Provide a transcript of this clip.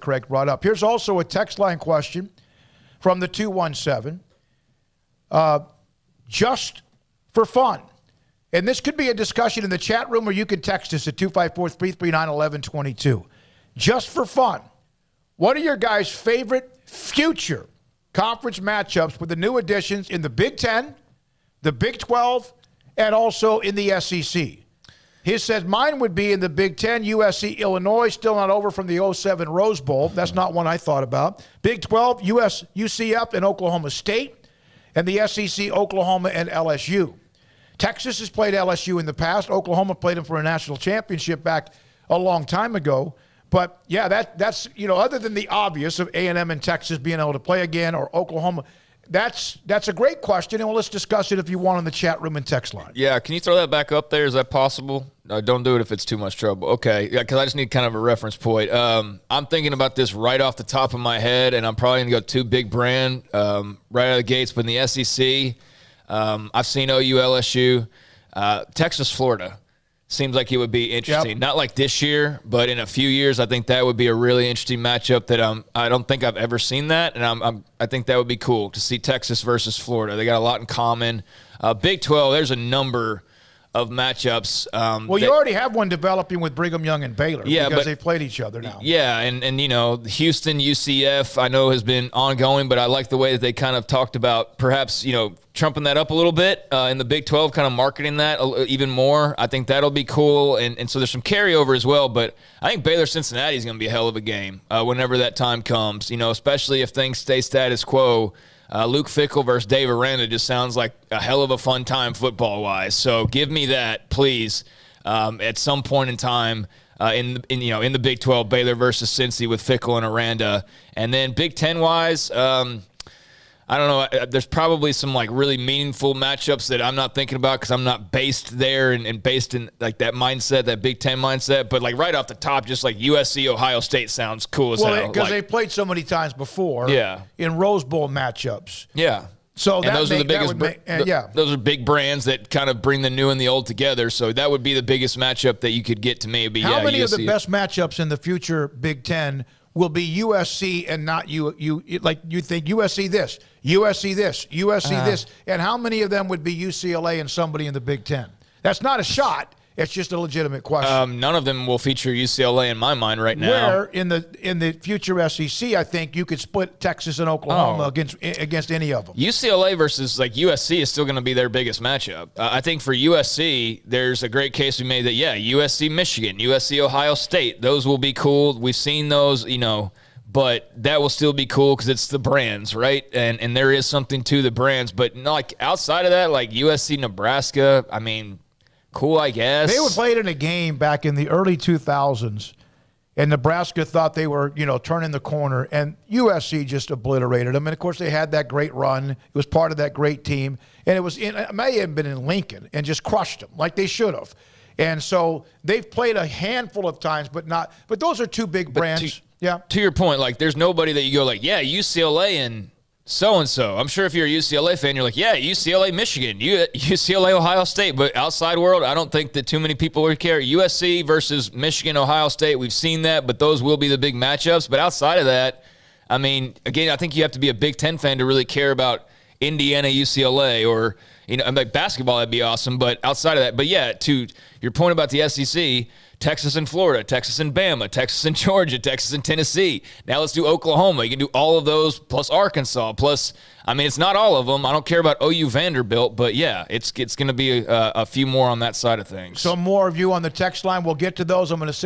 Craig brought up. Here's also a text line question from the 217. Just for fun. And this could be a discussion in the chat room, or you can text us at 254-339-1122. Just for fun. What are your guys' favorite future conference matchups with the new additions in the Big Ten, the Big 12, and also in the SEC? He says, mine would be in the Big Ten, USC, Illinois, still not over from the 07 Rose Bowl. That's not one I thought about. Big 12, UCF and Oklahoma State, and the SEC, Oklahoma and LSU. Texas has played LSU in the past. Oklahoma played them for a national championship back a long time ago. But, yeah, that's other than the obvious of A&M and Texas being able to play again, or Oklahoma, that's a great question, and let's discuss it if you want in the chat room and text line. Yeah, can you throw that back up there? Is that possible? No, don't do it if it's too much trouble. Okay, yeah, because I just need kind of a reference point. I'm thinking about this right off the top of my head, and I'm probably going to go two big brand right out of the gates. But in the SEC, I've seen OU, LSU, Texas, Florida. Seems like it would be interesting. Yep. Not like this year, but in a few years, I think that would be a really interesting matchup that I don't think I've ever seen that, and I think that would be cool to see Texas versus Florida. They got a lot in common. Big 12, there's a number of matchups. You already have one developing with Brigham Young and Baylor because they've played each other now. Yeah, and Houston, UCF, I know has been ongoing, but I like the way that they kind of talked about perhaps, trumping that up a little bit in the Big 12, kind of marketing that even more. I think that'll be cool, and so there's some carryover as well, but I think Baylor-Cincinnati is going to be a hell of a game whenever that time comes, especially if things stay status quo. Luke Fickell versus Dave Aranda just sounds like a hell of a fun time football-wise. So give me that, please, at some point in time in the Big 12, Baylor versus Cincy with Fickell and Aranda. And then Big 10-wise, I don't know. There's probably some really meaningful matchups that I'm not thinking about because I'm not based there and based in that mindset, that Big Ten mindset. But right off the top, just USC, Ohio State sounds cool as hell. Well, because they played so many times before. Yeah. In Rose Bowl matchups. Yeah. So those are the biggest. Those are big brands that kind of bring the new and the old together. So that would be the biggest matchup that you could get to me. But how many USC. of the best matchups in the future Big Ten will be USC and not you think USC this, USC this, USC this, and how many of them would be UCLA and somebody in the Big Ten? That's not a shot. It's just a legitimate question. None of them will feature UCLA in my mind right now. Where in the future SEC, I think you could split Texas and Oklahoma against any of them. UCLA versus USC is still going to be their biggest matchup. I think for USC, there's a great case we made that USC Michigan, USC Ohio State, those will be cool. We've seen those, but that will still be cool because it's the brands, right? And there is something to the brands, but outside of that, USC Nebraska, I mean. Cool, I guess. They were played in a game back in the early 2000s, and Nebraska thought they were, turning the corner, and USC just obliterated them. And, of course, they had that great run. It was part of that great team. And it may have been in Lincoln and just crushed them like they should have. And so they've played a handful of times, but those are two big brands. To your point, there's nobody that you go UCLA and so-and-so. I'm sure if you're a UCLA fan, you're UCLA, Michigan, UCLA, Ohio State. But outside world, I don't think that too many people would care. USC versus Michigan, Ohio State, we've seen that, but those will be the big matchups. But outside of that, I mean, again, I think you have to be a Big Ten fan to really care about Indiana, UCLA, or, basketball, that'd be awesome. But outside of that, to your point about the SEC, Texas and Florida, Texas and Bama, Texas and Georgia, Texas and Tennessee. Now let's do Oklahoma. You can do all of those plus Arkansas. Plus, I mean, it's not all of them. I don't care about OU Vanderbilt, but it's going to be a few more on that side of things. So more of you on the text line. We'll get to those. I'm going to send